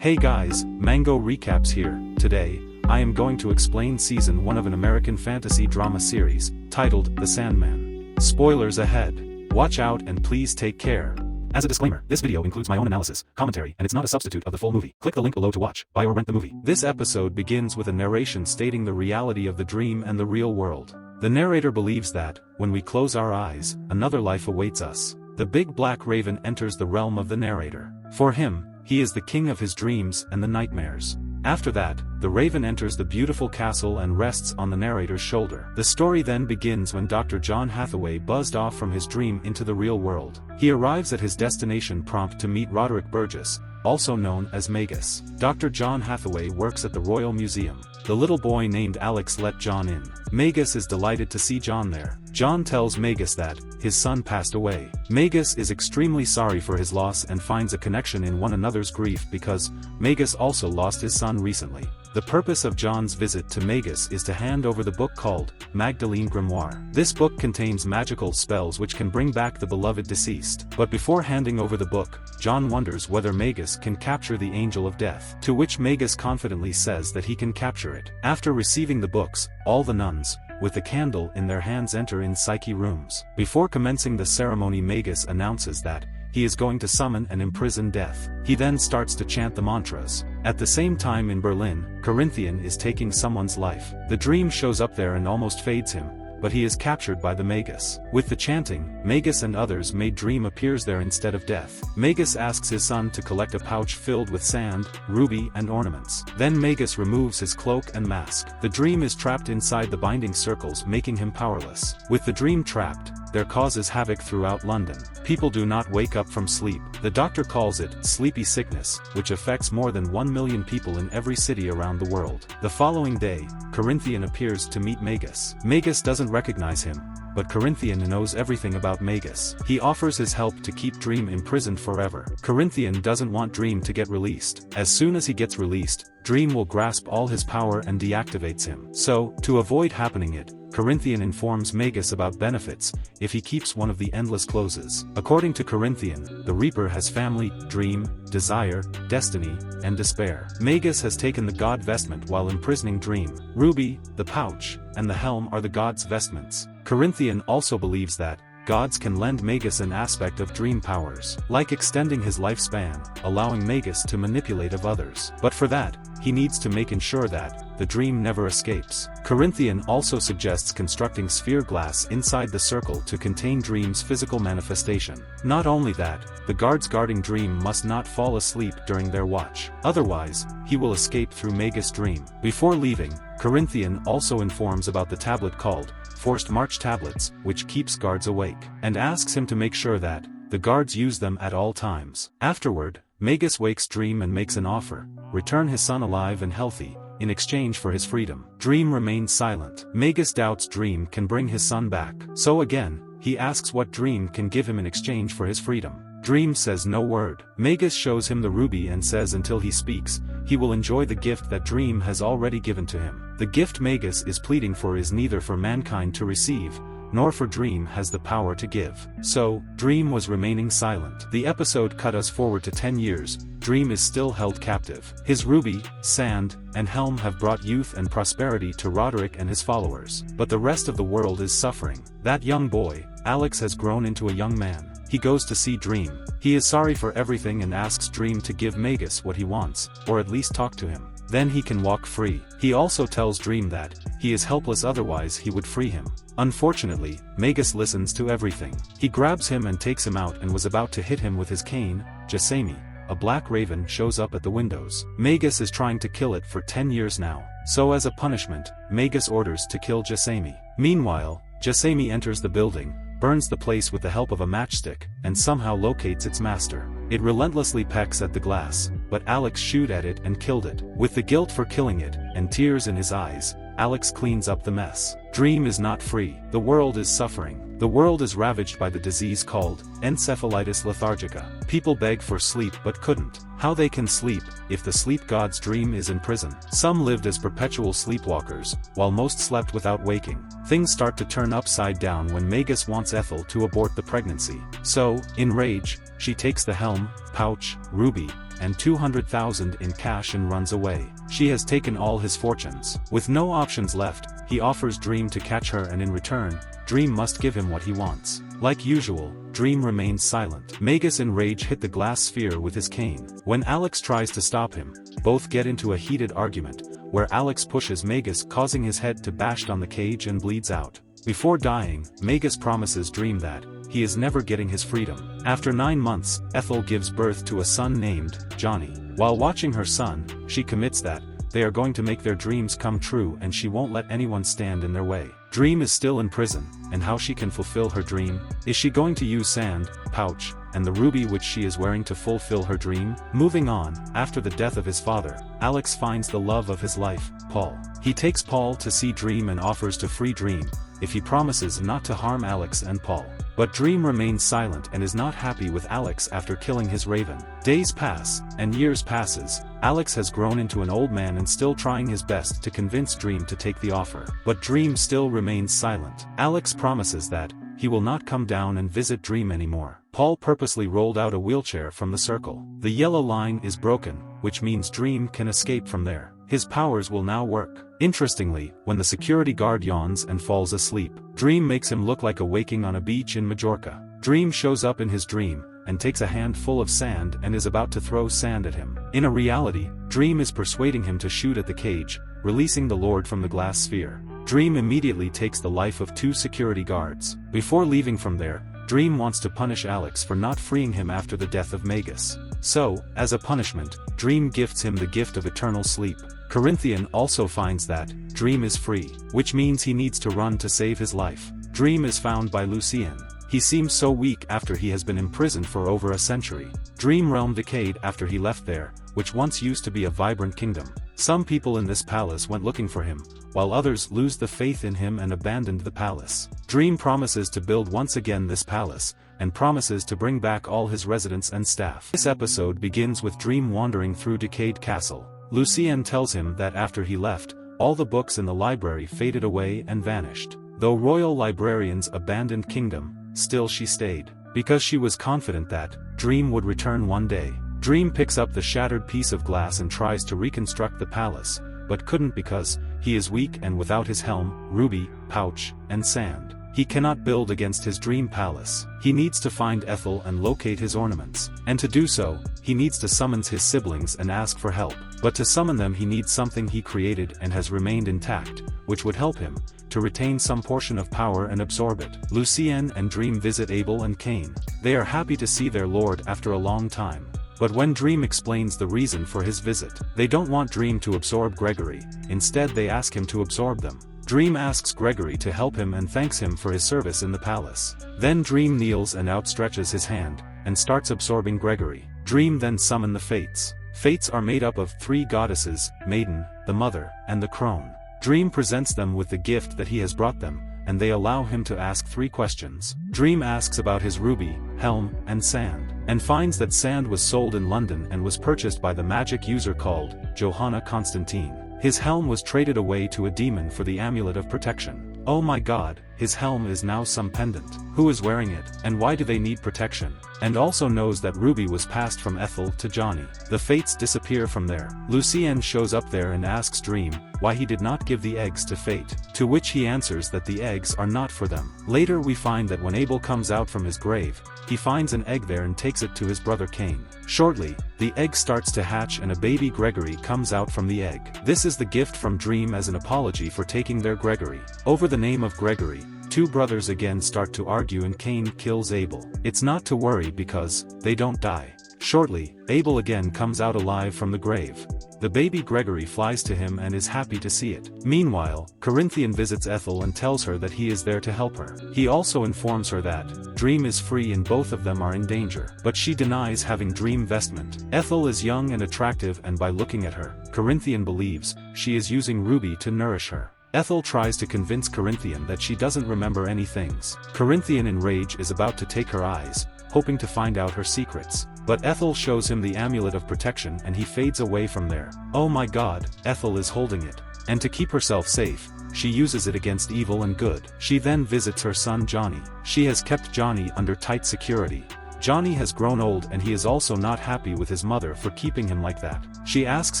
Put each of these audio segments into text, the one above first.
Hey guys, Mango Recaps here. Today, I am going to explain Season 1 of an American fantasy drama series, titled The Sandman. Spoilers ahead. Watch out and please take care. As a disclaimer, this video includes my own analysis, commentary, and it's not a substitute of the full movie. Click the link below to watch, buy or rent the movie. This episode begins with a narration stating the reality of the dream and the real world. The narrator believes that, when we close our eyes, another life awaits us. The big black raven enters the realm of the narrator. For him, he is the king of his dreams and the nightmares. After that, the raven enters the beautiful castle and rests on the narrator's shoulder. The story then begins when Dr. Jon Hathaway buzzed off from his dream into the real world. He arrives at his destination prompt to meet Roderick Burgess, also known as Magus. Dr. Jon Hathaway works at the Royal Museum. The little boy named Alex let Jon in. Magus is delighted to see Jon there. Jon tells Magus that his son passed away. Magus is extremely sorry for his loss and finds a connection in one another's grief because Magus also lost his son recently. The purpose of Jon's visit to Magus is to hand over the book called Magdalene Grimoire. This book contains magical spells which can bring back the beloved deceased. But before handing over the book, Jon wonders whether Magus can capture the Angel of Death, to which Magus confidently says that he can capture it. After receiving the books, all the nuns, with a candle in their hands, enter in Psyche rooms. Before commencing the ceremony, Magus announces that he is going to summon and imprison death. He then starts to chant the mantras. At the same time in Berlin, Corinthian is taking someone's life. The dream shows up there and almost fades him, but he is captured by the Magus. With the chanting, Magus and others made dream appears there instead of death. Magus asks his son to collect a pouch filled with sand, ruby and ornaments. Then Magus removes his cloak and mask. The dream is trapped inside the binding circles, making him powerless. With the dream trapped, there causes havoc throughout London. People do not wake up from sleep. The doctor calls it sleepy sickness, which affects more than 1 million people in every city around the world. The following day, Corinthian appears to meet Magus. Magus doesn't recognize him, but Corinthian knows everything about Magus. He offers his help to keep Dream imprisoned forever. Corinthian doesn't want Dream to get released. As soon as he gets released, Dream will grasp all his power and deactivates him. So, to avoid happening it, Corinthian informs Magus about benefits if he keeps one of the endless closes. According to Corinthian, the Reaper has family, dream, desire, destiny, and despair. Magus has taken the god vestment while imprisoning Dream. Ruby, the pouch, and the helm are the god's vestments. Corinthian also believes that gods can lend Magus an aspect of dream powers, like extending his lifespan, allowing Magus to manipulate of others. But for that, he needs to make sure that the dream never escapes. Corinthian also suggests constructing sphere glass inside the circle to contain Dream's physical manifestation. Not only that, the guards guarding Dream must not fall asleep during their watch. Otherwise, he will escape through Magus' dream. Before leaving, Corinthian also informs about the tablet called Forced March Tablets, which keeps guards awake, and asks him to make sure that the guards use them at all times. Afterward, Magus wakes Dream and makes an offer: return his son alive and healthy, in exchange for his freedom. Dream remains silent. Magus doubts Dream can bring his son back. So again, he asks what Dream can give him in exchange for his freedom. Dream says no word. Magus shows him the ruby and says until he speaks, he will enjoy the gift that Dream has already given to him. The gift Magus is pleading for is neither for mankind to receive, nor for Dream has the power to give. So, Dream was remaining silent. The episode cut us forward to 10 years, Dream is still held captive. His ruby, sand, and helm have brought youth and prosperity to Roderick and his followers. But the rest of the world is suffering. That young boy, Alex, has grown into a young man. He goes to see Dream. He is sorry for everything and asks Dream to give Magus what he wants, or at least talk to him. Then he can walk free. He also tells Dream that he is helpless, otherwise he would free him. Unfortunately, Magus listens to everything. He grabs him and takes him out and was about to hit him with his cane. Jasami, a black raven, shows up at the windows. Magus is trying to kill it for 10 years now. So as a punishment, Magus orders to kill Jasami. Meanwhile, Jasami enters the building, burns the place with the help of a matchstick, and somehow locates its master. It relentlessly pecks at the glass, but Alex shoots at it and killed it. With the guilt for killing it, and tears in his eyes, Alex cleans up the mess. Dream is not free. The world is suffering. The world is ravaged by the disease called encephalitis lethargica. People beg for sleep but couldn't. How they can sleep, if the sleep god's Dream is in prison? Some lived as perpetual sleepwalkers, while most slept without waking. Things start to turn upside down when Magus wants Ethel to abort the pregnancy. So, in rage, she takes the helm, pouch, ruby, and 200,000 in cash and runs away. She has taken all his fortunes. With no options left, he offers Dream to catch her, and in return, Dream must give him what he wants. Like usual, Dream remains silent. Magus in rage hit the glass sphere with his cane. When Alex tries to stop him, both get into a heated argument, where Alex pushes Magus, causing his head to bash on the cage and bleeds out. Before dying, Magus promises Dream that he is never getting his freedom. After 9 months, Ethel gives birth to a son named Johnny. While watching her son, she commits that they are going to make their dreams come true, and she won't let anyone stand in their way. Dream is still in prison, and how she can fulfill her dream? Is she going to use sand, pouch, and the ruby which she is wearing to fulfill her dream? Moving on, after the death of his father, Alex finds the love of his life, Paul. He takes Paul to see Dream and offers to free Dream if he promises not to harm Alex and Paul. But Dream remains silent and is not happy with Alex after killing his raven. Days pass, and years passes. Alex has grown into an old man and still trying his best to convince Dream to take the offer. But Dream still remains silent. Alex promises that he will not come down and visit Dream anymore. Paul purposely rolled out a wheelchair from the circle. The yellow line is broken, which means Dream can escape from there. His powers will now work. Interestingly, when the security guard yawns and falls asleep, Dream makes him look like a waking on a beach in Majorca. Dream shows up in his dream, and takes a handful of sand and is about to throw sand at him. In a reality, Dream is persuading him to shoot at the cage, releasing the Lord from the glass sphere. Dream immediately takes the life of 2 security guards. Before leaving from there, Dream wants to punish Alex for not freeing him after the death of Magus. So, as a punishment, Dream gifts him the gift of eternal sleep. Corinthian also finds that Dream is free, which means he needs to run to save his life. Dream is found by Lucien. He seems so weak after he has been imprisoned for over a century. Dream realm decayed after he left there, which once used to be a vibrant kingdom. Some people in this palace went looking for him, while others lose the faith in him and abandoned the palace. Dream promises to build once again this palace, and promises to bring back all his residents and staff. This episode begins with Dream wandering through decayed castle. Lucien tells him that after he left, all the books in the library faded away and vanished. Though royal librarians abandoned kingdom, still she stayed, because she was confident that Dream would return one day. Dream picks up the shattered piece of glass and tries to reconstruct the palace, but couldn't because he is weak and without his helm, ruby, pouch, and sand. He cannot build against his dream palace. He needs to find Ethel and locate his ornaments. And to do so, he needs to summon his siblings and ask for help. But to summon them he needs something he created and has remained intact, which would help him to retain some portion of power and absorb it. Lucien and Dream visit Abel and Cain. They are happy to see their lord after a long time. But when Dream explains the reason for his visit, they don't want Dream to absorb Gregory. Instead they ask him to absorb them. Dream asks Gregory to help him and thanks him for his service in the palace. Then Dream kneels and outstretches his hand, and starts absorbing Gregory. Dream then summon the Fates. Fates are made up of 3 goddesses, Maiden, the Mother, and the Crone. Dream presents them with the gift that he has brought them, and they allow him to ask 3 questions. Dream asks about his ruby, helm, and sand, and finds that sand was sold in London and was purchased by the magic user called Johanna Constantine. His helm was traded away to a demon for the amulet of protection. Oh my god, his helm is now some pendant. Who is wearing it, and why do they need protection? And also knows that ruby was passed from Ethel to Johnny. The Fates disappear from there. Lucien shows up there and asks Dream why he did not give the eggs to Fate, to which he answers that the eggs are not for them. Later we find that when Abel comes out from his grave, he finds an egg there and takes it to his brother Cain. Shortly, the egg starts to hatch and a baby Gregory comes out from the egg. This is the gift from Dream as an apology for taking their Gregory. Over the name of Gregory, 2 brothers again start to argue and Cain kills Abel. It's not to worry because they don't die. Shortly, Abel again comes out alive from the grave. The baby Gregory flies to him and is happy to see it. Meanwhile, Corinthian visits Ethel and tells her that he is there to help her. He also informs her that Dream is free and both of them are in danger. But she denies having Dream vestment. Ethel is young and attractive, and by looking at her, Corinthian believes she is using ruby to nourish her. Ethel tries to convince Corinthian that she doesn't remember any things. Corinthian in rage is about to take her eyes, hoping to find out her secrets. But Ethel shows him the amulet of protection and he fades away from there. Oh my god, Ethel is holding it. And to keep herself safe, she uses it against evil and good. She then visits her son Johnny. She has kept Johnny under tight security, Johnny has grown old and he is also not happy with his mother for keeping him like that. She asks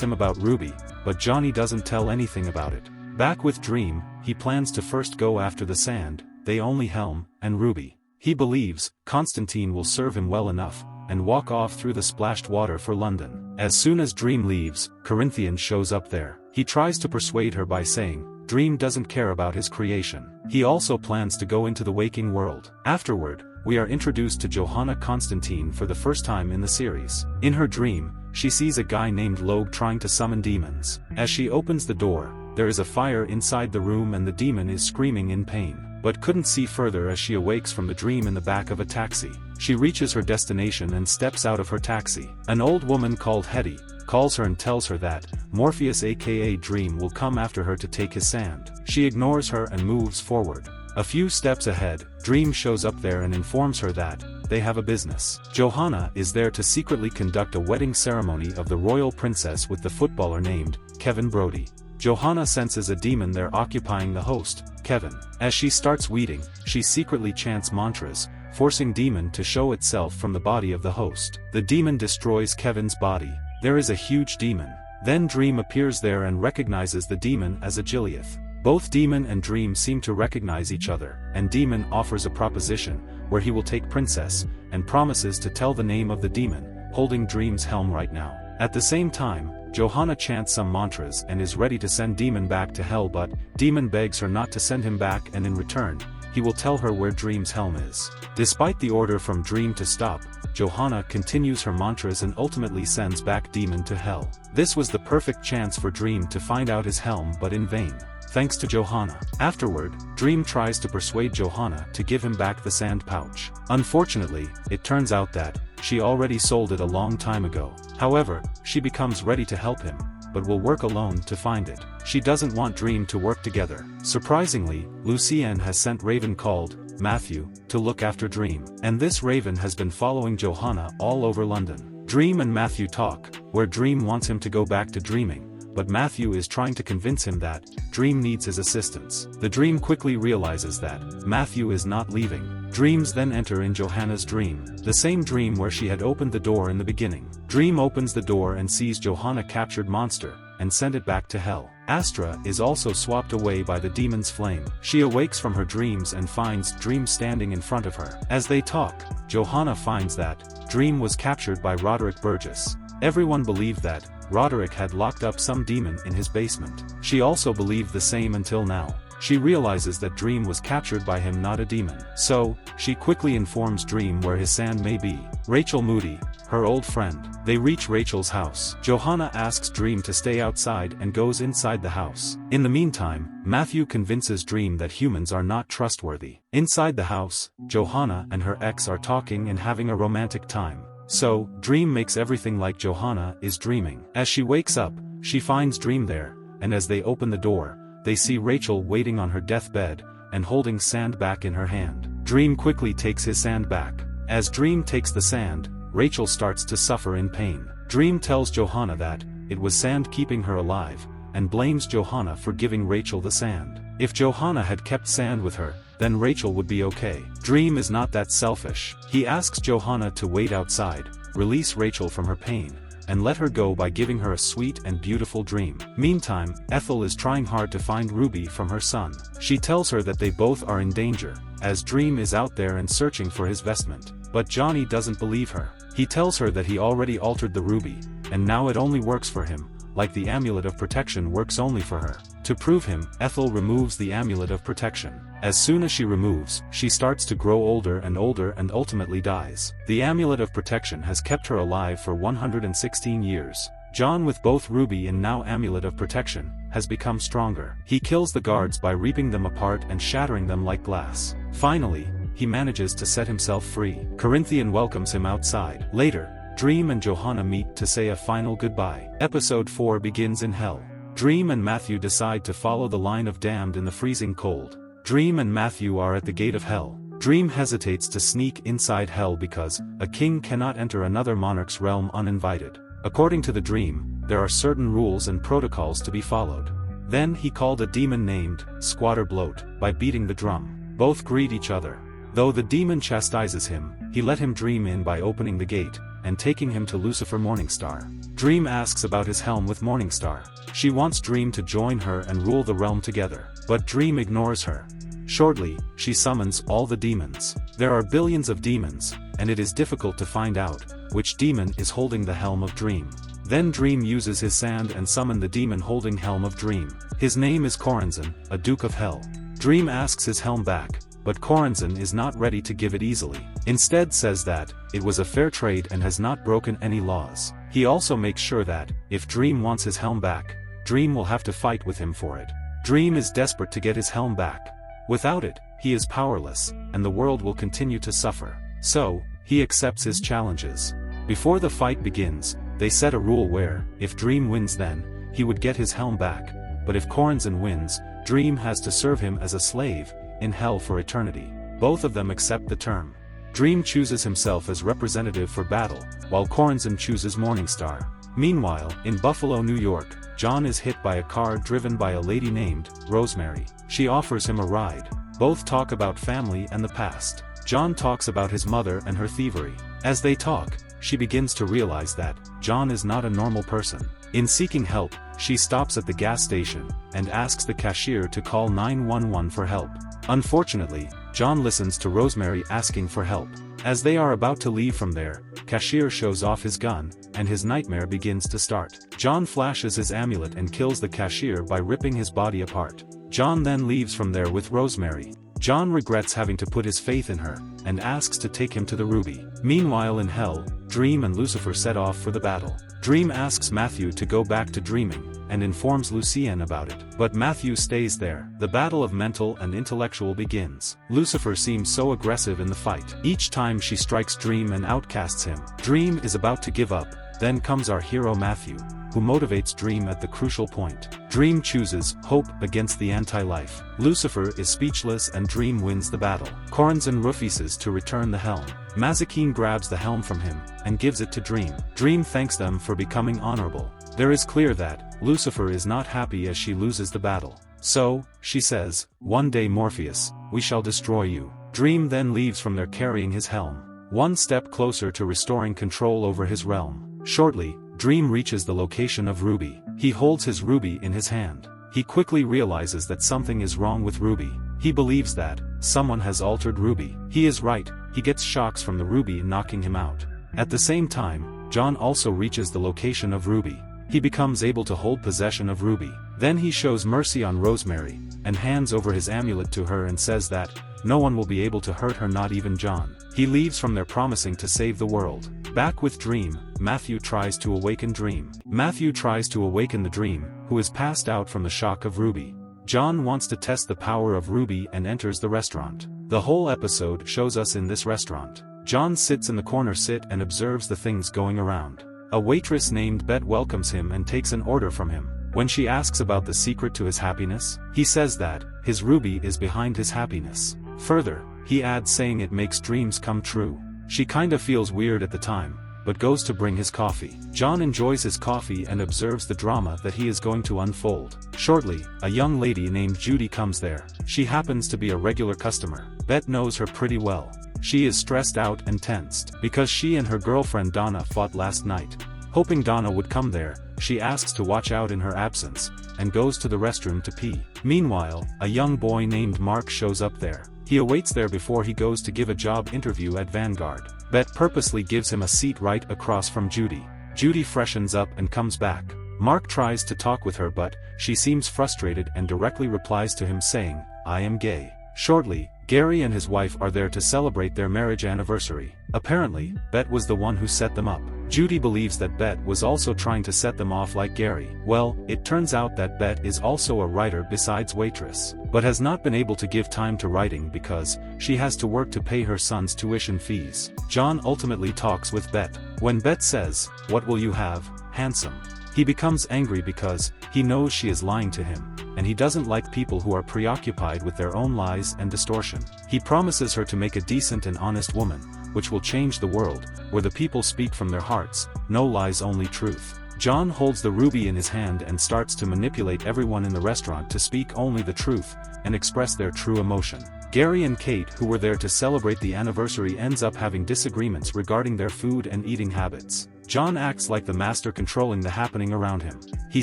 him about Ruby, but Johnny doesn't tell anything about it. Back with Dream, he plans to first go after the Sand, they only Helm, and Ruby. He believes Constantine will serve him well enough, and walk off through the splashed water for London. As soon as Dream leaves, Corinthian shows up there. He tries to persuade her by saying, Dream doesn't care about his creation. He also plans to go into the waking world. Afterward, we are introduced to Johanna Constantine for the first time in the series. In her dream, she sees a guy named Logue trying to summon demons. As she opens the door, there is a fire inside the room and the demon is screaming in pain, but couldn't see further as she awakes from the dream in the back of a taxi. She reaches her destination and steps out of her taxi. An old woman called Hetty calls her and tells her that Morpheus aka Dream will come after her to take his sand. She ignores her and moves forward. A few steps ahead, Dream shows up there and informs her that they have a business. Johanna is there to secretly conduct a wedding ceremony of the royal princess with the footballer named Kevin Brody. Johanna senses a demon there occupying the host, Kevin. As she starts weeding, she secretly chants mantras, forcing demon to show itself from the body of the host. The demon destroys Kevin's body. There is a huge demon. Then Dream appears there and recognizes the demon as a Gileath. Both Demon and Dream seem to recognize each other, and Demon offers a proposition, where he will take Princess, and promises to tell the name of the demon, holding Dream's helm right now. At the same time, Johanna chants some mantras and is ready to send Demon back to hell, but Demon begs her not to send him back, and in return, he will tell her where Dream's helm is. Despite the order from Dream to stop, Johanna continues her mantras and ultimately sends back Demon to hell. This was the perfect chance for Dream to find out his helm, but in vain. Thanks to Johanna. Afterward, Dream tries to persuade Johanna to give him back the sand pouch. Unfortunately, it turns out that she already sold it a long time ago. However, she becomes ready to help him, but will work alone to find it. She doesn't want Dream to work together. Surprisingly, Lucienne has sent Raven called Matthew to look after Dream, and this Raven has been following Johanna all over London. Dream and Matthew talk, where Dream wants him to go back to dreaming, but Matthew is trying to convince him that Dream needs his assistance. The Dream quickly realizes that Matthew is not leaving. Dreams then enter in Johanna's dream, the same dream where she had opened the door in the beginning. Dream opens the door and sees Johanna captured monster, and send it back to hell. Astra is also swapped away by the demon's flame. She awakes from her dreams and finds Dream standing in front of her. As they talk, Johanna finds that Dream was captured by Roderick Burgess. Everyone believed that Roderick had locked up some demon in his basement. She also believed the same until now. She realizes that Dream was captured by him, not a demon. So, she quickly informs Dream where his sand may be. Rachel Moody, her old friend. They reach Rachel's house. Johanna asks Dream to stay outside and goes inside the house. In the meantime, Matthew convinces Dream that humans are not trustworthy. Inside the house, Johanna and her ex are talking and having a romantic time. So, Dream makes everything like Johanna is dreaming. As she wakes up, she finds Dream there, and as they open the door, they see Rachel waiting on her deathbed, and holding sand back in her hand. Dream quickly takes his sand back. As Dream takes the sand, Rachel starts to suffer in pain. Dream tells Johanna that it was sand keeping her alive, and blames Johanna for giving Rachel the sand. If Johanna had kept sand with her, then Rachel would be okay. Dream is not that selfish. He asks Johanna to wait outside, release Rachel from her pain, and let her go by giving her a sweet and beautiful dream. Meantime, Ethel is trying hard to find Ruby from her son. She tells her that they both are in danger, as Dream is out there and searching for his vestment. But Johnny doesn't believe her. He tells her that he already altered the ruby, and now it only works for him, like the amulet of protection works only for her. To prove him, Ethel removes the amulet of protection. As soon as she removes, she starts to grow older and ultimately dies. The amulet of protection has kept her alive for 116 years. John, with both ruby and now amulet of protection, has become stronger. He kills the guards by ripping them apart and shattering them like glass. Finally, he manages to set himself free. Corinthian welcomes him outside. Later, Dream and Johanna meet to say a final goodbye. Episode 4 begins in hell. Dream and Matthew decide to follow the line of damned in the freezing cold. Dream and Matthew are at the gate of hell. Dream hesitates to sneak inside hell because a king cannot enter another monarch's realm uninvited. According to the dream, there are certain rules and protocols to be followed. Then he called a demon named Squatter Bloat by beating the drum. Both greet each other. Though the demon chastises him, he let him Dream in by opening the gate, and taking him to Lucifer Morningstar. Dream asks about his helm with Morningstar. She wants Dream to join her and rule the realm together, but Dream ignores her. Shortly, she summons all the demons. There are billions of demons, and it is difficult to find out which demon is holding the helm of Dream. Then Dream uses his sand and summon the demon holding helm of Dream. His name is Corazon, a Duke of Hell. Dream asks his helm back, but Corazon is not ready to give it easily. Instead says that it was a fair trade and has not broken any laws. He also makes sure that if Dream wants his helm back, Dream will have to fight with him for it. Dream is desperate to get his helm back. Without it, he is powerless, and the world will continue to suffer. So, he accepts his challenges. Before the fight begins, they set a rule where, if Dream wins then, he would get his helm back, but if Corazon wins, Dream has to serve him as a slave, in hell for eternity. Both of them accept the term. Dream chooses himself as representative for battle, while Corazon chooses Morningstar. Meanwhile, in Buffalo, New York, Jon is hit by a car driven by a lady named Rosemary. She offers him a ride. Both talk about family and the past. Jon talks about his mother and her thievery. As they talk, she begins to realize that Jon is not a normal person. In seeking help, she stops at the gas station and asks the cashier to call 911 for help. Unfortunately, Jon listens to Rosemary asking for help. As they are about to leave from there, cashier shows off his gun, and his nightmare begins to start. Jon flashes his amulet and kills the cashier by ripping his body apart. Jon then leaves from there with Rosemary. Jon regrets having to put his faith in her, and asks to take him to the Ruby. Meanwhile in Hell, Dream and Lucifer set off for the battle. Dream asks Matthew to go back to dreaming, and informs Lucien about it. But Matthew stays there. The battle of mental and intellectual begins. Lucifer seems so aggressive in the fight. Each time she strikes Dream and outcasts him. Dream is about to give up, then comes our hero Matthew, who motivates Dream at the crucial point. Dream chooses hope against the anti-life. Lucifer is speechless and Dream wins the battle. Corazon refuses to return the helm. Mazikeen grabs the helm from him, and gives it to Dream. Dream thanks them for becoming honorable. There is clear that Lucifer is not happy as she loses the battle. So, she says, "One day Morpheus, we shall destroy you." Dream then leaves from there carrying his helm. One step closer to restoring control over his realm. Shortly, Dream reaches the location of Ruby. He holds his ruby in his hand. He quickly realizes that something is wrong with Ruby. He believes that someone has altered Ruby. He is right, he gets shocks from the ruby knocking him out. At the same time, Jon also reaches the location of Ruby. He becomes able to hold possession of Ruby. Then he shows mercy on Rosemary, and hands over his amulet to her and says that no one will be able to hurt her, not even Jon. He leaves from there promising to save the world. Back with Dream, Matthew tries to awaken Dream. Matthew tries to awaken the Dream, who is passed out from the shock of Ruby. Jon wants to test the power of Ruby and enters the restaurant. The whole episode shows us in this restaurant. Jon sits in the corner seat and observes the things going around. A waitress named Bet welcomes him and takes an order from him. When she asks about the secret to his happiness, he says that his ruby is behind his happiness. Further, he adds saying it makes dreams come true. She kinda feels weird at the time, but goes to bring his coffee. Jon enjoys his coffee and observes the drama that he is going to unfold. Shortly, a young lady named Judy comes there. She happens to be a regular customer. Bet knows her pretty well. She is stressed out and tensed, because she and her girlfriend Donna fought last night. Hoping Donna would come there, she asks to watch out in her absence, and goes to the restroom to pee. Meanwhile, a young boy named Mark shows up there. He awaits there before he goes to give a job interview at Vanguard. Bet purposely gives him a seat right across from Judy. Judy freshens up and comes back. Mark tries to talk with her, but she seems frustrated and directly replies to him saying, "I am gay." Shortly, Gary and his wife are there to celebrate their marriage anniversary. Apparently, Bet was the one who set them up. Judy believes that Bet was also trying to set them off like Gary. Well, it turns out that Bet is also a writer besides waitress, but has not been able to give time to writing because she has to work to pay her son's tuition fees. Jon ultimately talks with Bet. When Bet says, "What will you have, handsome?" he becomes angry because he knows she is lying to him, and he doesn't like people who are preoccupied with their own lies and distortion. He promises her to make a decent and honest woman, which will change the world, where the people speak from their hearts, no lies, only truth. Jon holds the ruby in his hand and starts to manipulate everyone in the restaurant to speak only the truth, and express their true emotion. Gary and Kate, who were there to celebrate the anniversary, ends up having disagreements regarding their food and eating habits. Jon acts like the master, controlling the happening around him. He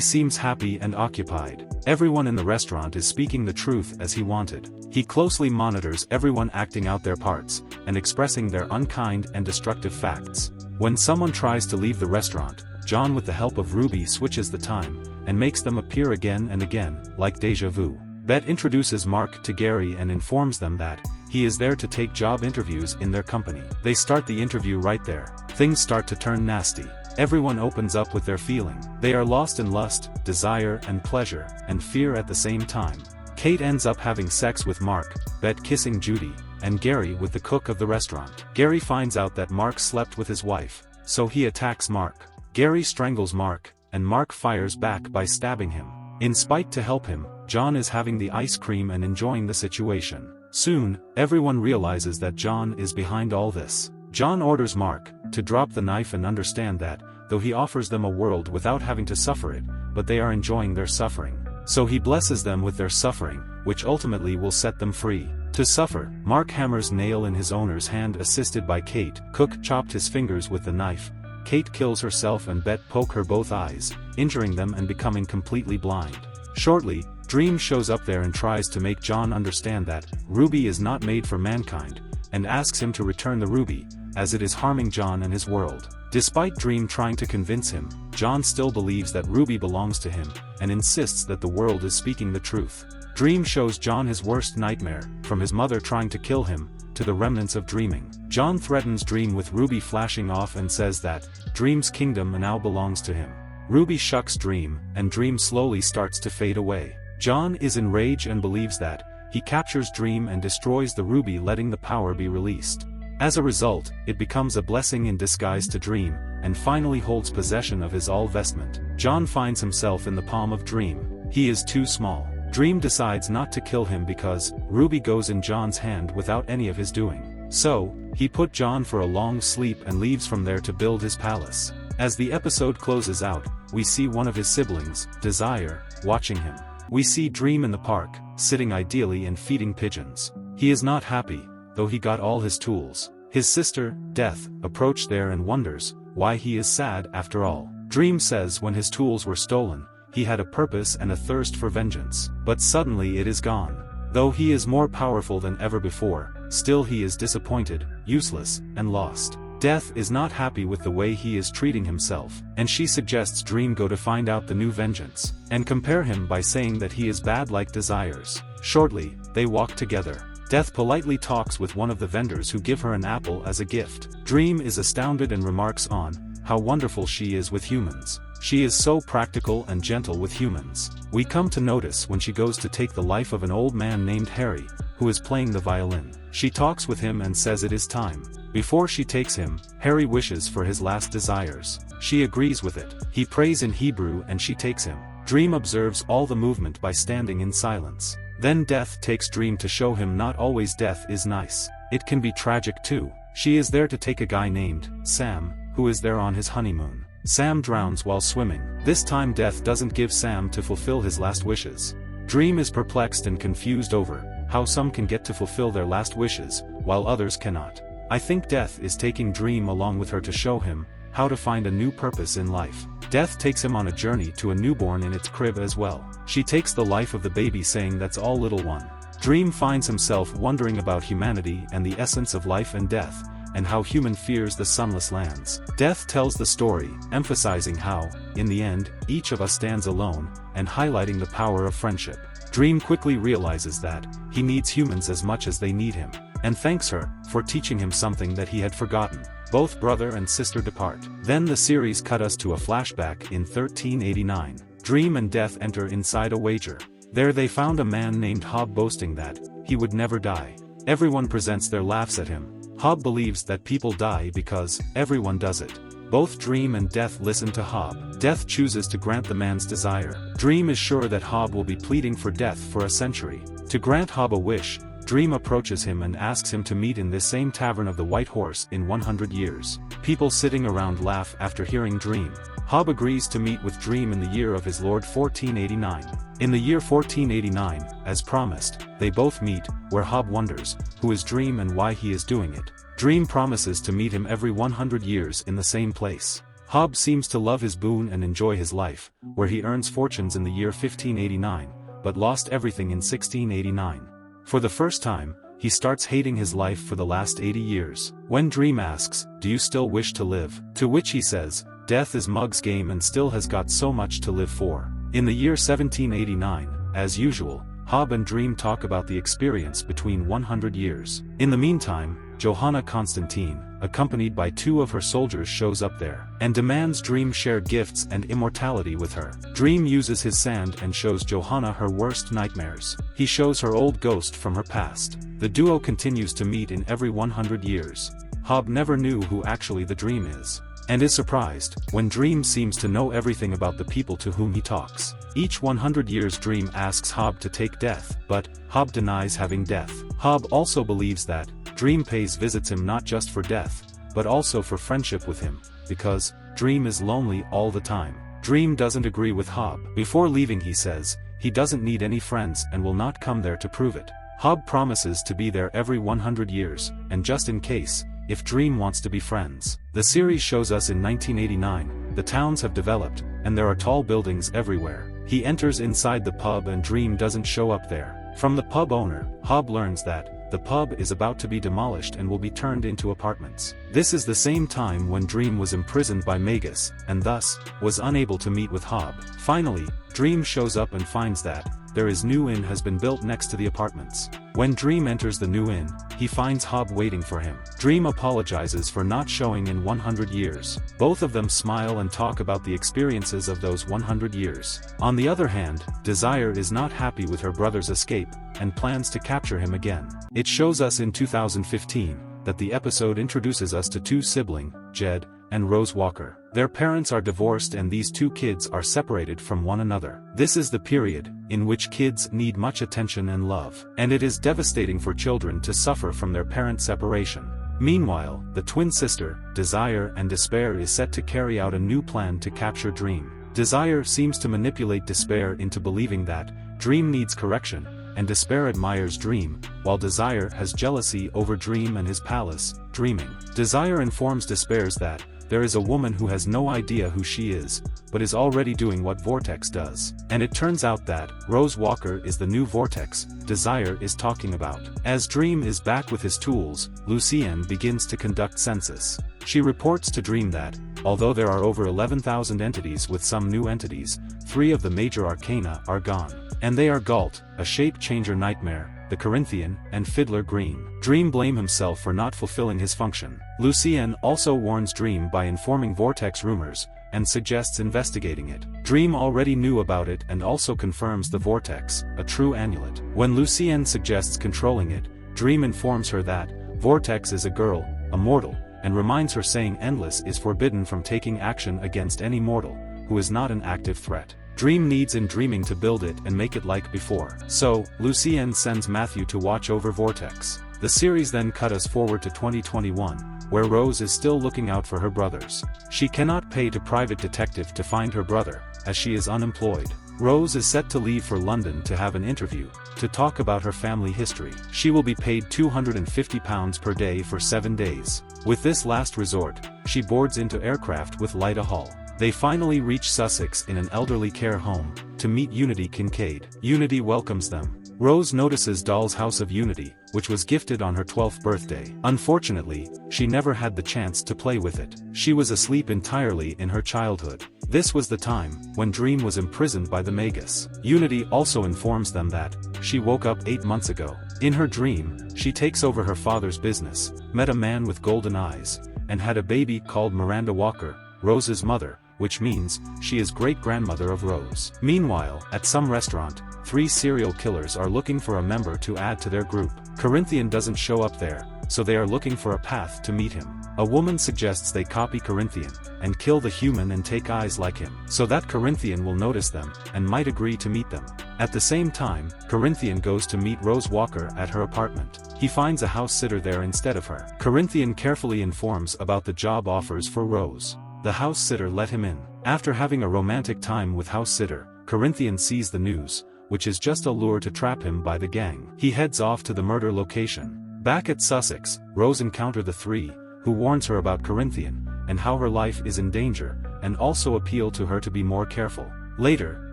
seems happy and occupied. Everyone in the restaurant is speaking the truth as he wanted. He closely monitors everyone acting out their parts, and expressing their unkind and destructive facts. When someone tries to leave the restaurant, Jon, with the help of Ruby, switches the time, and makes them appear again and again, like deja vu. Bette introduces Mark to Gary and informs them that he is there to take job interviews in their company. They start the interview right there. Things start to turn nasty. Everyone opens up with their feeling. They are lost in lust, desire and pleasure, and fear at the same time. Kate ends up having sex with Mark, Bette kissing Judy, and Gary with the cook of the restaurant. Gary finds out that Mark slept with his wife, so he attacks Mark. Gary strangles Mark, and Mark fires back by stabbing him. In spite to help him, Jon is having the ice cream and enjoying the situation. Soon, everyone realizes that Jon is behind all this. Jon orders Mark to drop the knife and understand that, though he offers them a world without having to suffer it, but they are enjoying their suffering. So he blesses them with their suffering, which ultimately will set them free. To suffer, Mark hammers nail in his owner's hand, assisted by Kate. Cook chopped his fingers with the knife. Kate kills herself and Bette poke her both eyes, injuring them and becoming completely blind. Shortly, Dream shows up there and tries to make Jon understand that Ruby is not made for mankind, and asks him to return the ruby, as it is harming Jon and his world. Despite Dream trying to convince him, Jon still believes that Ruby belongs to him, and insists that the world is speaking the truth. Dream shows Jon his worst nightmare, from his mother trying to kill him, to the remnants of dreaming. Jon threatens Dream with Ruby flashing off and says that Dream's kingdom now belongs to him. Ruby shucks Dream, and Dream slowly starts to fade away. Jon is enraged and believes that he captures Dream and destroys the ruby, letting the power be released. As a result, it becomes a blessing in disguise to Dream, and finally holds possession of his all-vestment. Jon finds himself in the palm of Dream. He is too small. Dream decides not to kill him because Ruby goes in Jon's hand without any of his doing. So, he put Jon for a long sleep and leaves from there to build his palace. As the episode closes out, we see one of his siblings, Desire, watching him. We see Dream in the park, sitting ideally and feeding pigeons. He is not happy, though he got all his tools. His sister, Death, approached there and wonders why he is sad after all. Dream says when his tools were stolen, he had a purpose and a thirst for vengeance. But suddenly it is gone. Though he is more powerful than ever before, still he is disappointed, useless, and lost. Death is not happy with the way he is treating himself, and she suggests Dream go to find out the new vengeance, and compare him by saying that he is bad like Desires. Shortly, they walk together. Death politely talks with one of the vendors who give her an apple as a gift. Dream is astounded and remarks on how wonderful she is with humans. She is so practical and gentle with humans. We come to notice when she goes to take the life of an old man named Harry, who is playing the violin. She talks with him and says it is time. Before she takes him, Harry wishes for his last desires. She agrees with it. He prays in Hebrew and she takes him. Dream observes all the movement by standing in silence. Then Death takes Dream to show him not always death is nice. It can be tragic too. She is there to take a guy named Sam, who is there on his honeymoon. Sam drowns while swimming. This time Death doesn't give Sam to fulfill his last wishes. Dream is perplexed and confused over how some can get to fulfill their last wishes, while others cannot. I think Death is taking Dream along with her to show him how to find a new purpose in life. Death takes him on a journey to a newborn in its crib as well. She takes the life of the baby, saying that's all, little one. Dream finds himself wondering about humanity and the essence of life and death, and how human fears the sunless lands. Death tells the story, emphasizing how, in the end, each of us stands alone, and highlighting the power of friendship. Dream quickly realizes that he needs humans as much as they need him, and thanks her for teaching him something that he had forgotten. Both brother and sister depart. Then the series cut us to a flashback in 1389. Dream and Death enter inside a wager. There they found a man named Hob boasting that he would never die. Everyone presents their laughs at him. Hob believes that people die because everyone does it. Both Dream and Death listen to Hob. Death chooses to grant the man's desire. Dream is sure that Hob will be pleading for death for a century. To grant Hob a wish, Dream approaches him and asks him to meet in this same tavern of the White Horse in 100 years. People sitting around laugh after hearing Dream. Hob agrees to meet with Dream in the year of his Lord 1489. In the year 1489, as promised, they both meet, where Hob wonders, who is Dream and why he is doing it. Dream promises to meet him every 100 years in the same place. Hob seems to love his boon and enjoy his life, where he earns fortunes in the year 1589, but lost everything in 1689. For the first time, he starts hating his life for the last 80 years. When Dream asks, "Do you still wish to live?" To which he says, "Death is Mug's game and still has got so much to live for." In the year 1789, as usual, Hob and Dream talk about the experience between 100 years. In the meantime, Johanna Constantine, accompanied by 2 of her soldiers, shows up there, and demands Dream share gifts and immortality with her. Dream uses his sand and shows Johanna her worst nightmares. He shows her old ghost from her past. The duo continues to meet in every 100 years. Hob never knew who actually the Dream is, and is surprised when Dream seems to know everything about the people to whom he talks. Each 100 years Dream asks Hob to take death, but Hob denies having death. Hob also believes that Dream visits him not just for death, but also for friendship with him, because Dream is lonely all the time. Dream doesn't agree with Hob. Before leaving he says he doesn't need any friends and will not come there to prove it. Hob promises to be there every 100 years, and just in case, if Dream wants to be friends. The series shows us in 1989, the towns have developed, and there are tall buildings everywhere. He enters inside the pub and Dream doesn't show up there. From the pub owner, Hob learns that the pub is about to be demolished and will be turned into apartments. This is the same time when Dream was imprisoned by Magus, and thus, was unable to meet with Hob. Finally, Dream shows up and finds that there is new inn has been built next to the apartments. When Dream enters the new inn, he finds Hob waiting for him. Dream apologizes for not showing in 100 years. Both of them smile and talk about the experiences of those 100 years. On the other hand, Desire is not happy with her brother's escape, and plans to capture him again. It shows us in 2015, that the episode introduces us to 2 siblings, Jed and Rose Walker. Their parents are divorced and these 2 kids are separated from one another. This is the period in which kids need much attention and love, and it is devastating for children to suffer from their parent separation. Meanwhile, the twin sister, Desire and Despair, is set to carry out a new plan to capture Dream. Desire seems to manipulate Despair into believing that Dream needs correction, and Despair admires Dream, while Desire has jealousy over Dream and his palace, Dreaming. Desire informs Despair that there is a woman who has no idea who she is, but is already doing what Vortex does. And it turns out that Rose Walker is the new Vortex Desire is talking about. As Dream is back with his tools, Lucienne begins to conduct census. She reports to Dream that, although there are over 11,000 entities with some new entities, 3 of the major arcana are gone. And they are Galt, a shape-changer nightmare, the Corinthian, and Fiddler Green. Dream blames himself for not fulfilling his function. Lucienne also warns Dream by informing Vortex rumors, and suggests investigating it. Dream already knew about it and also confirms the Vortex, a true amulet. When Lucienne suggests controlling it, Dream informs her that Vortex is a girl, a mortal, and reminds her saying Endless is forbidden from taking action against any mortal who is not an active threat. Dream needs in dreaming to build it and make it like before. So, Lucienne sends Matthew to watch over Vortex. The series then cut us forward to 2021, where Rose is still looking out for her brothers. She cannot pay to private detective to find her brother, as she is unemployed. Rose is set to leave for London to have an interview, to talk about her family history. She will be paid £250 per day for 7 days. With this last resort, she boards into aircraft with Lyda Hall. They finally reach Sussex in an elderly care home, to meet Unity Kincaid. Unity welcomes them. Rose notices Doll's House of Unity, which was gifted on her 12th birthday. Unfortunately, she never had the chance to play with it. She was asleep entirely in her childhood. This was the time when Dream was imprisoned by the Magus. Unity also informs them that she woke up 8 months ago. In her dream, she takes over her father's business, met a man with golden eyes, and had a baby called Miranda Walker, Rose's mother, which means she is great-grandmother of Rose. Meanwhile, at some restaurant, 3 serial killers are looking for a member to add to their group. Corinthian doesn't show up there, so they are looking for a path to meet him. A woman suggests they copy Corinthian, and kill the human and take eyes like him, so that Corinthian will notice them, and might agree to meet them. At the same time, Corinthian goes to meet Rose Walker at her apartment. He finds a house sitter there instead of her. Corinthian carefully informs about the job offers for Rose. The house sitter let him in. After having a romantic time with house sitter, Corinthian sees the news, which is just a lure to trap him by the gang. He heads off to the murder location. Back at Sussex, Rose encounters the three, who warns her about Corinthian, and how her life is in danger, and also appeal to her to be more careful. Later,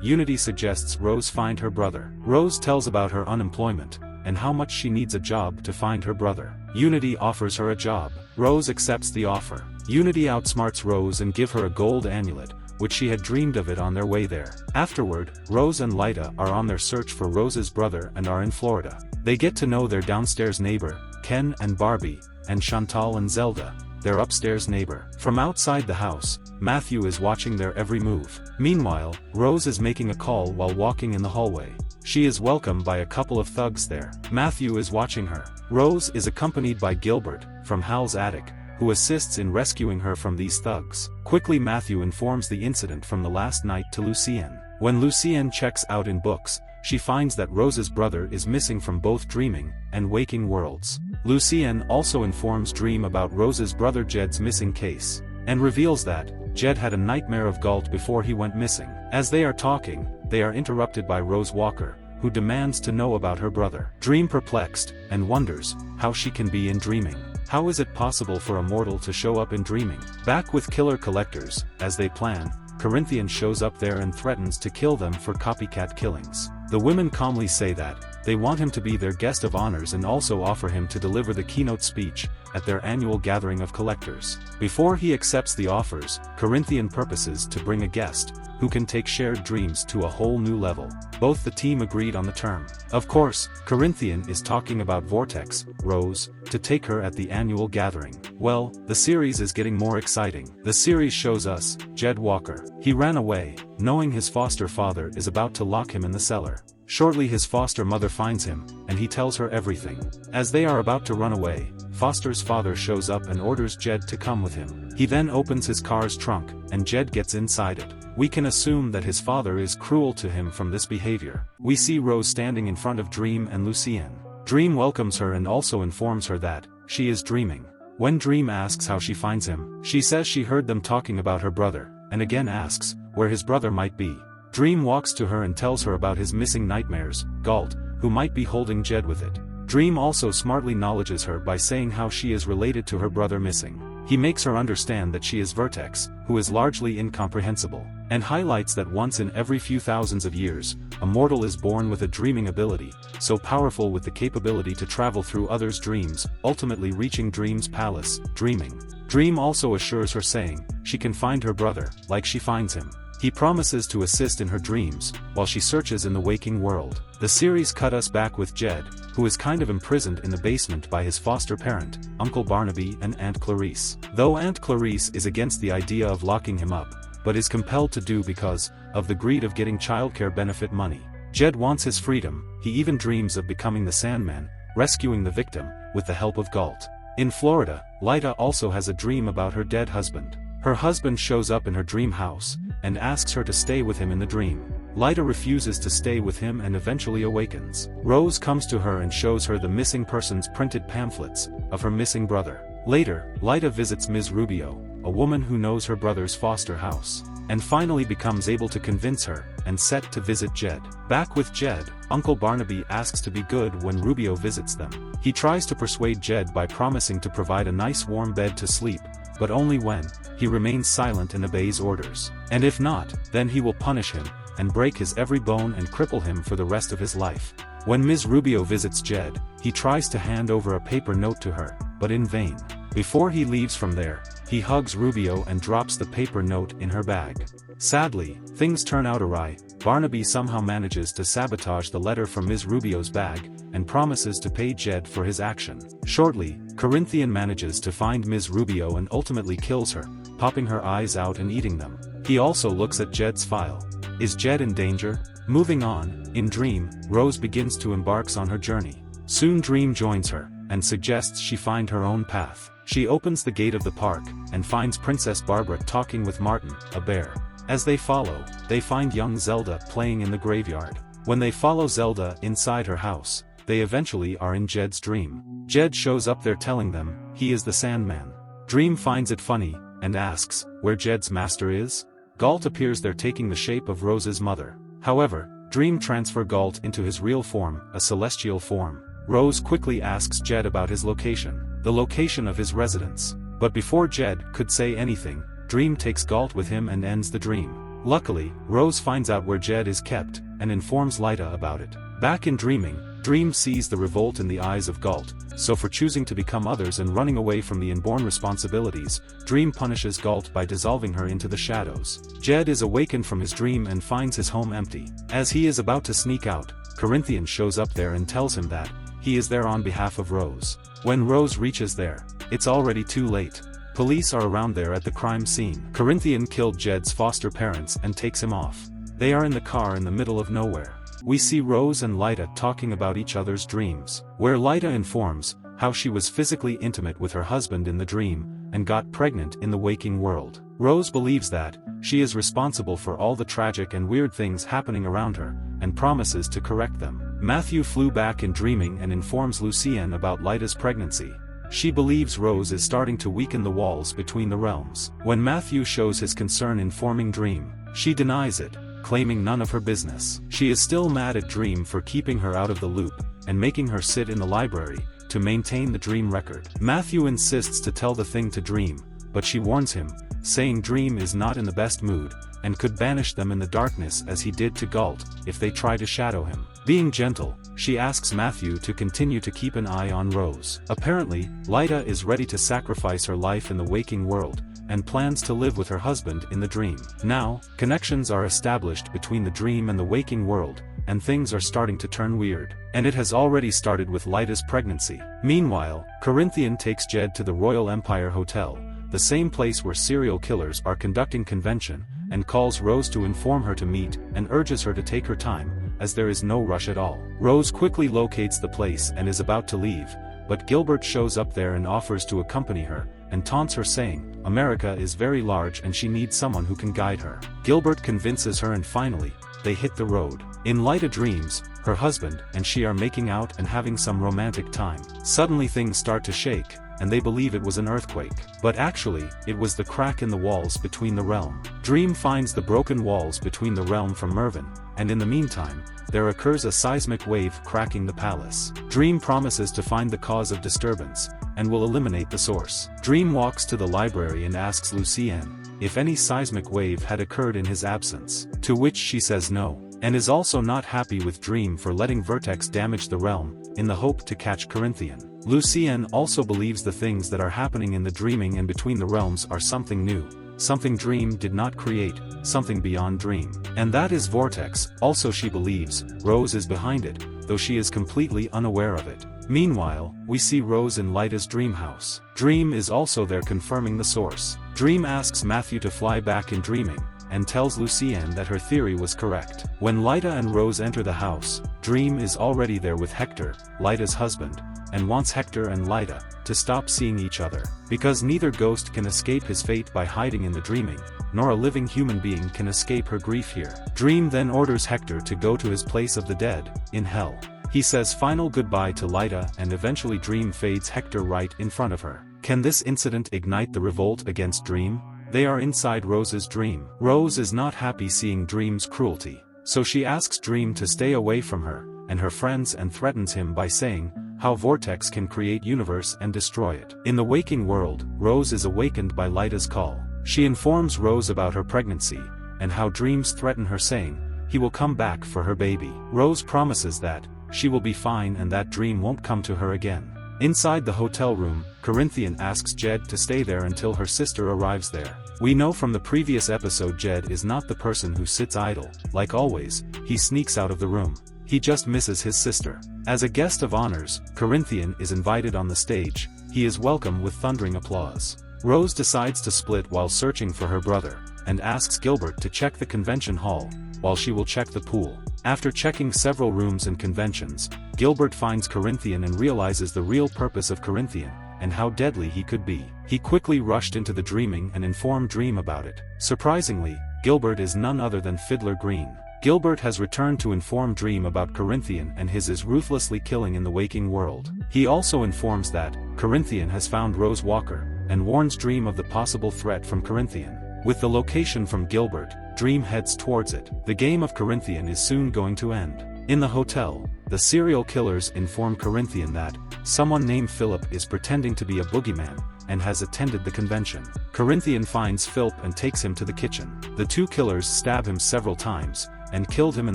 Unity suggests Rose find her brother. Rose tells about her unemployment, and how much she needs a job to find her brother. Unity offers her a job. Rose accepts the offer. Unity outsmarts Rose and give her a gold amulet, which she had dreamed of it on their way there. Afterward, Rose and Lyda are on their search for Rose's brother and are in Florida. They get to know their downstairs neighbor, Ken and Barbie, and Chantal and Zelda, their upstairs neighbor. From outside the house, Matthew is watching their every move. Meanwhile, Rose is making a call while walking in the hallway. She is welcomed by a couple of thugs there. Matthew is watching her. Rose is accompanied by Gilbert, from Hal's attic, who assists in rescuing her from these thugs. Quickly Matthew informs the incident from the last night to Lucienne. When Lucienne checks out in books, she finds that Rose's brother is missing from both dreaming and waking worlds. Lucienne also informs Dream about Rose's brother Jed's missing case, and reveals that Jed had a nightmare of Galt before he went missing. As they are talking, they are interrupted by Rose Walker, who demands to know about her brother. Dream perplexed, and wonders how she can be in dreaming. How is it possible for a mortal to show up in dreaming? Back with killer collectors, as they plan, Corinthian shows up there and threatens to kill them for copycat killings. The women calmly say that they want him to be their guest of honors and also offer him to deliver the keynote speech at their annual gathering of collectors. Before he accepts the offers, Corinthian purposes to bring a guest who can take shared dreams to a whole new level. Both the team agreed on the term. Of course, Corinthian is talking about Vortex, Rose, to take her at the annual gathering. Well, the series is getting more exciting. The series shows us Jed Walker. He ran away, knowing his foster father is about to lock him in the cellar. Shortly his foster mother finds him, and he tells her everything. As they are about to run away, Foster's father shows up and orders Jed to come with him. He then opens his car's trunk, and Jed gets inside it. We can assume that his father is cruel to him from this behavior. We see Rose standing in front of Dream and Lucienne. Dream welcomes her and also informs her that she is dreaming. When Dream asks how she finds him, she says she heard them talking about her brother, and again asks where his brother might be. Dream walks to her and tells her about his missing nightmares, Galt, who might be holding Jed with it. Dream also smartly acknowledges her by saying how she is related to her brother missing. He makes her understand that she is Vertex, who is largely incomprehensible, and highlights that once in every few thousands of years, a mortal is born with a dreaming ability, so powerful with the capability to travel through others' dreams, ultimately reaching Dream's palace, dreaming. Dream also assures her saying, she can find her brother, like she finds him. He promises to assist in her dreams, while she searches in the waking world. The series cut us back with Jed, who is kind of imprisoned in the basement by his foster parent, Uncle Barnaby and Aunt Clarice. Though Aunt Clarice is against the idea of locking him up, but is compelled to do because of the greed of getting childcare benefit money. Jed wants his freedom. He even dreams of becoming the Sandman, rescuing the victim, with the help of Galt. In Florida, Lyda also has a dream about her dead husband. Her husband shows up in her dream house, and asks her to stay with him in the dream. Lyda refuses to stay with him and eventually awakens. Rose comes to her and shows her the missing persons printed pamphlets of her missing brother. Later, Lyda visits Ms. Rubio, a woman who knows her brother's foster house, and finally becomes able to convince her, and set to visit Jed. Back with Jed, Uncle Barnaby asks to be good when Rubio visits them. He tries to persuade Jed by promising to provide a nice warm bed to sleep, but only when he remains silent and obeys orders. And if not, then he will punish him, and break his every bone and cripple him for the rest of his life. When Ms. Rubio visits Jed, he tries to hand over a paper note to her, but in vain. Before he leaves from there, he hugs Rubio and drops the paper note in her bag. Sadly, things turn out awry. Barnaby somehow manages to sabotage the letter from Ms. Rubio's bag, and promises to pay Jed for his action. Shortly, Corinthian manages to find Ms. Rubio and ultimately kills her, popping her eyes out and eating them. He also looks at Jed's file. Is Jed in danger? Moving on, in Dream, Rose begins to embark on her journey. Soon Dream joins her, and suggests she find her own path. She opens the gate of the park, and finds Princess Barbara talking with Martin, a bear. As they follow, they find young Zelda playing in the graveyard. When they follow Zelda inside her house, they eventually are in Jed's dream. Jed shows up there telling them he is the Sandman. Dream finds it funny, and asks where Jed's master is. Galt appears there taking the shape of Rose's mother. However, Dream transfers Galt into his real form, a celestial form. Rose quickly asks Jed about his location, the location of his residence. But before Jed could say anything, Dream takes Galt with him and ends the dream. Luckily, Rose finds out where Jed is kept, and informs Lyda about it. Back in dreaming, Dream sees the revolt in the eyes of Galt, so for choosing to become others and running away from the inborn responsibilities, Dream punishes Galt by dissolving her into the shadows. Jed is awakened from his dream and finds his home empty. As he is about to sneak out, Corinthian shows up there and tells him that he is there on behalf of Rose. When Rose reaches there, it's already too late. Police are around there at the crime scene. Corinthian killed Jed's foster parents and takes him off. They are in the car in the middle of nowhere. We see Rose and Lyda talking about each other's dreams, where Lyda informs how she was physically intimate with her husband in the dream, and got pregnant in the waking world. Rose believes that she is responsible for all the tragic and weird things happening around her, and promises to correct them. Matthew flew back in dreaming and informs Lucienne about Lyda's pregnancy. She believes Rose is starting to weaken the walls between the realms. When Matthew shows his concern informing Dream, she denies it, claiming none of her business. She is still mad at Dream for keeping her out of the loop, and making her sit in the library, to maintain the dream record. Matthew insists to tell the thing to Dream, but she warns him, saying Dream is not in the best mood, and could banish them in the darkness as he did to Galt, if they try to shadow him. Being gentle, she asks Matthew to continue to keep an eye on Rose. Apparently, Lyda is ready to sacrifice her life in the waking world, and plans to live with her husband in the dream. Now, connections are established between the dream and the waking world, and things are starting to turn weird. And it has already started with Lyda's pregnancy. Meanwhile, Corinthian takes Jed to the Royal Empire Hotel, the same place where serial killers are conducting convention, and calls Rose to inform her to meet, and urges her to take her time, as there is no rush at all. Rose quickly locates the place and is about to leave, but Gilbert shows up there and offers to accompany her, and taunts her saying, America is very large and she needs someone who can guide her. Gilbert convinces her and finally, they hit the road. In Lyda dreams, her husband and she are making out and having some romantic time. Suddenly things start to shake, and they believe it was an earthquake. But actually, it was the crack in the walls between the realm. Dream finds the broken walls between the realm from Mervyn, and in the meantime, there occurs a seismic wave cracking the palace. Dream promises to find the cause of disturbance, and will eliminate the source. Dream walks to the library and asks Lucienne if any seismic wave had occurred in his absence, to which she says no, and is also not happy with Dream for letting Vertex damage the realm, in the hope to catch Corinthian. Lucienne also believes the things that are happening in the dreaming and between the realms are something new, something Dream did not create, something beyond Dream. And that is Vortex. Also she believes Rose is behind it, though she is completely unaware of it. Meanwhile, we see Rose in Lyda's dream house. Dream is also there confirming the source. Dream asks Matthew to fly back in dreaming, and tells Lucienne that her theory was correct. When Lyda and Rose enter the house, Dream is already there with Hector, Lyda's husband, and wants Hector and Lyda to stop seeing each other, because neither ghost can escape his fate by hiding in the dreaming, nor a living human being can escape her grief here. Dream then orders Hector to go to his place of the dead, in hell. He says final goodbye to Lyda and eventually Dream fades Hector right in front of her. Can this incident ignite the revolt against Dream? They are inside Rose's dream. Rose is not happy seeing Dream's cruelty, so she asks Dream to stay away from her and her friends and threatens him by saying how Vortex can create universe and destroy it. In the waking world, Rose is awakened by Lyda's call. She informs Rose about her pregnancy, and how Dreams threaten her saying he will come back for her baby. Rose promises that she will be fine and that Dream won't come to her again. Inside the hotel room, Corinthian asks Jed to stay there until her sister arrives there. We know from the previous episode Jed is not the person who sits idle. Like always, he sneaks out of the room. He just misses his sister. As a guest of honors, Corinthian is invited on the stage. He is welcomed with thundering applause. Rose decides to split while searching for her brother, and asks Gilbert to check the convention hall, while she will check the pool. After checking several rooms and conventions, Gilbert finds Corinthian and realizes the real purpose of Corinthian, and how deadly he could be. He quickly rushed into the dreaming and informed Dream about it. Surprisingly, Gilbert is none other than Fiddler Green. Gilbert has returned to inform Dream about Corinthian and his is ruthlessly killing in the waking world. He also informs that Corinthian has found Rose Walker, and warns Dream of the possible threat from Corinthian. With the location from Gilbert, Dream heads towards it. The game of Corinthian is soon going to end. In the hotel, the serial killers inform Corinthian that someone named Philip is pretending to be a boogeyman and has attended the convention. Corinthian finds Philip and takes him to the kitchen. The two killers stab him several times and killed him in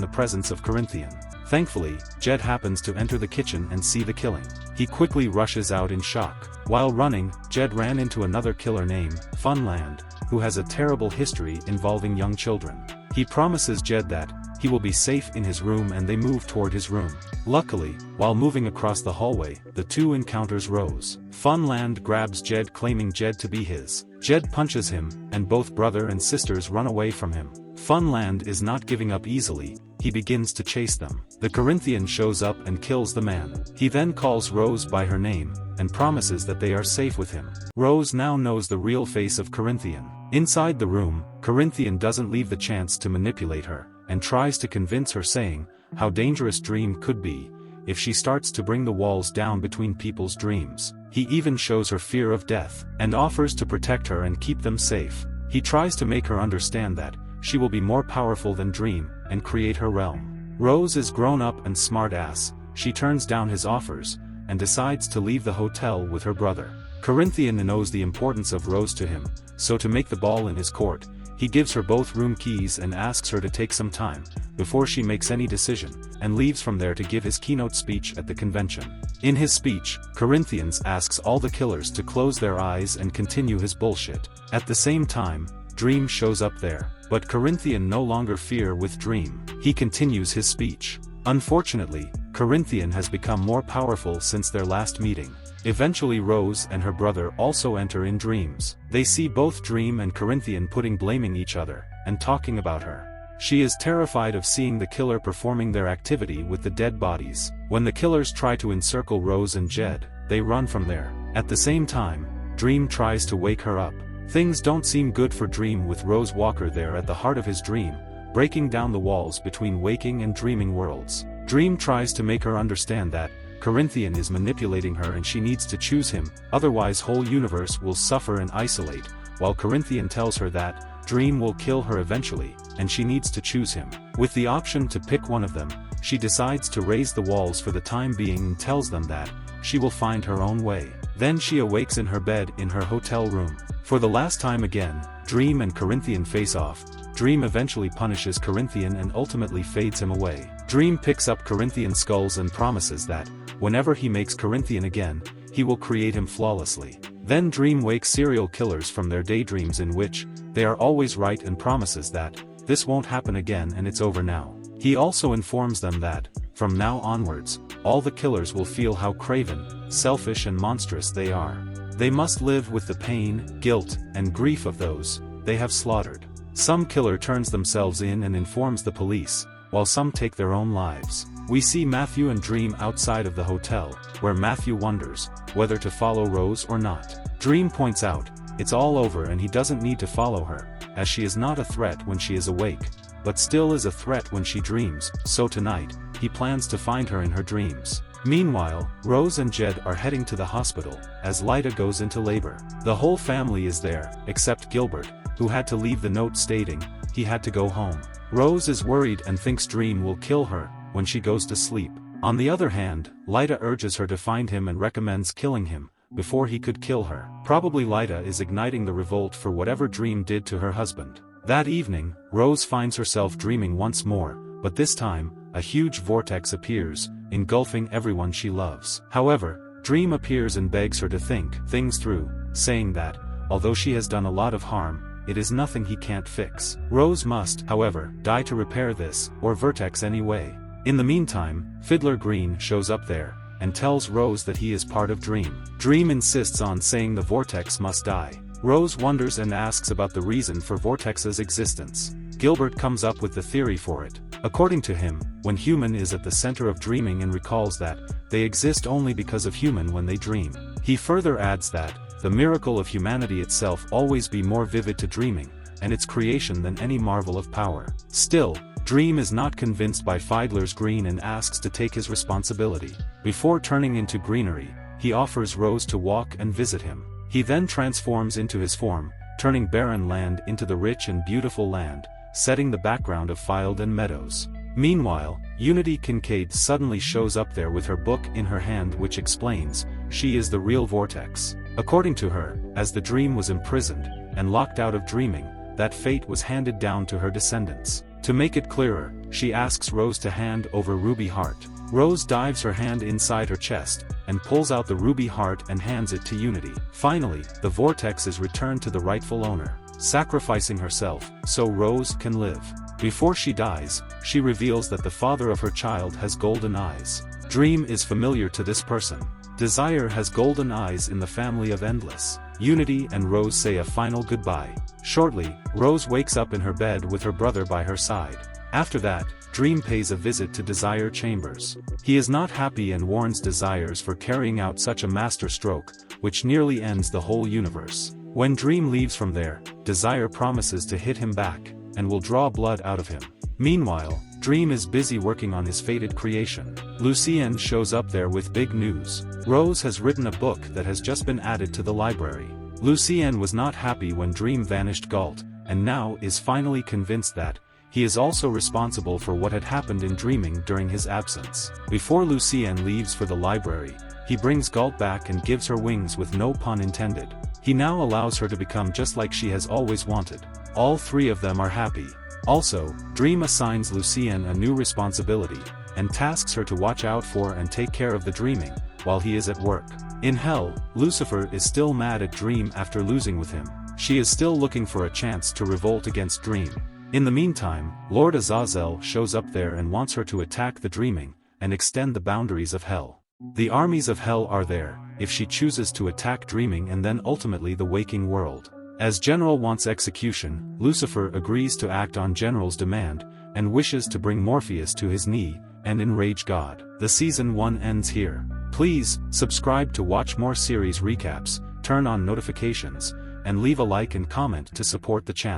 the presence of Corinthian. Thankfully, Jed happens to enter the kitchen and see the killing. He quickly rushes out in shock. While running, Jed ran into another killer named Funland, who has a terrible history involving young children. He promises Jed that he will be safe in his room, and they move toward his room. Luckily, while moving across the hallway, the two encounters Rose. Funland grabs Jed, claiming Jed to be his. Jed punches him, and both brother and sisters run away from him. Funland is not giving up easily. He begins to chase them. The Corinthian shows up and kills the man. He then calls Rose by her name, and promises that they are safe with him. Rose now knows the real face of Corinthian. Inside the room, Corinthian doesn't leave the chance to manipulate her, and tries to convince her, saying how dangerous Dream could be if she starts to bring the walls down between people's dreams. He even shows her fear of death, and offers to protect her and keep them safe. He tries to make her understand that she will be more powerful than Dream, and create her realm. Rose is grown up and smart ass. She turns down his offers, and decides to leave the hotel with her brother. Corinthian knows the importance of Rose to him, so to make the ball in his court, he gives her both room keys and asks her to take some time before she makes any decision, and leaves from there to give his keynote speech at the convention. In his speech, Corinthian asks all the killers to close their eyes and continue his bullshit. At the same time, Dream shows up there, but Corinthian no longer fear with Dream. He continues his speech. Unfortunately, Corinthian has become more powerful since their last meeting. Eventually Rose and her brother also enter in dreams. They see both Dream and Corinthian blaming each other, and talking about her. She is terrified of seeing the killer performing their activity with the dead bodies. When the killers try to encircle Rose and Jed, they run from there. At the same time, Dream tries to wake her up. Things don't seem good for Dream with Rose Walker there at the heart of his dream, breaking down the walls between waking and dreaming worlds. Dream tries to make her understand that Corinthian is manipulating her and she needs to choose him, otherwise whole universe will suffer and isolate, while Corinthian tells her that Dream will kill her eventually, and she needs to choose him. With the option to pick one of them, she decides to raise the walls for the time being and tells them that she will find her own way. Then she awakes in her bed in her hotel room. For the last time again, Dream and Corinthian face off. Dream eventually punishes Corinthian and ultimately fades him away. Dream picks up Corinthian's skulls and promises that whenever he makes Corinthian again, he will create him flawlessly. Then Dream wakes serial killers from their daydreams in which they are always right, and promises that this won't happen again and it's over now. He also informs them that from now onwards, all the killers will feel how craven, selfish and monstrous they are. They must live with the pain, guilt, and grief of those they have slaughtered. Some killer turns themselves in and informs the police, while some take their own lives. We see Matthew and Dream outside of the hotel, where Matthew wonders whether to follow Rose or not. Dream points out it's all over and he doesn't need to follow her, as she is not a threat when she is awake, but still is a threat when she dreams, so tonight, he plans to find her in her dreams. Meanwhile, Rose and Jed are heading to the hospital, as Lyda goes into labor. The whole family is there, except Gilbert, who had to leave the note stating he had to go home. Rose is worried and thinks Dream will kill her when she goes to sleep. On the other hand, Lyda urges her to find him and recommends killing him before he could kill her. Probably Lyda is igniting the revolt for whatever Dream did to her husband. That evening, Rose finds herself dreaming once more, but this time, a huge vortex appears, engulfing everyone she loves. However, Dream appears and begs her to think things through, saying that although she has done a lot of harm, it is nothing he can't fix. Rose must, however, die to repair this, or vortex anyway. In the meantime, Fiddler Green shows up there, and tells Rose that he is part of Dream. Dream insists on saying the vortex must die. Rose wonders and asks about the reason for Vortex's existence. Gilbert comes up with the theory for it. According to him, when human is at the center of dreaming and recalls that they exist only because of human when they dream. He further adds that the miracle of humanity itself always be more vivid to dreaming, and its creation than any marvel of power. Still, Dream is not convinced by Fiddler's Green and asks to take his responsibility. Before turning into greenery, he offers Rose to walk and visit him. He then transforms into his form, turning barren land into the rich and beautiful land, setting the background of field and meadows. Meanwhile, Unity Kincaid suddenly shows up there with her book in her hand, which explains, she is the real vortex. According to her, as the dream was imprisoned, and locked out of dreaming, that fate was handed down to her descendants. To make it clearer, she asks Rose to hand over Ruby Heart. Rose dives her hand inside her chest, and pulls out the ruby heart and hands it to Unity. Finally, the vortex is returned to the rightful owner, sacrificing herself, so Rose can live. Before she dies, she reveals that the father of her child has golden eyes. Dream is familiar to this person. Desire has golden eyes in the family of Endless. Unity and Rose say a final goodbye. Shortly, Rose wakes up in her bed with her brother by her side. After that, Dream pays a visit to Desire Chambers. He is not happy and warns Desires for carrying out such a master stroke, which nearly ends the whole universe. When Dream leaves from there, Desire promises to hit him back, and will draw blood out of him. Meanwhile, Dream is busy working on his fated creation. Lucienne shows up there with big news. Rose has written a book that has just been added to the library. Lucienne was not happy when Dream vanished Galt, and now is finally convinced that he is also responsible for what had happened in dreaming during his absence. Before Lucienne leaves for the library, he brings Galt back and gives her wings with no pun intended. He now allows her to become just like she has always wanted. All three of them are happy. Also, Dream assigns Lucienne a new responsibility, and tasks her to watch out for and take care of the dreaming, while he is at work. In hell, Lucifer is still mad at Dream after losing with him. She is still looking for a chance to revolt against Dream. In the meantime, Lord Azazel shows up there and wants her to attack the dreaming, and extend the boundaries of hell. The armies of hell are there, if she chooses to attack dreaming and then ultimately the waking world. As General wants execution, Lucifer agrees to act on General's demand, and wishes to bring Morpheus to his knee, and enrage God. The season 1 ends here. Please, subscribe to watch more series recaps, turn on notifications, and leave a like and comment to support the channel.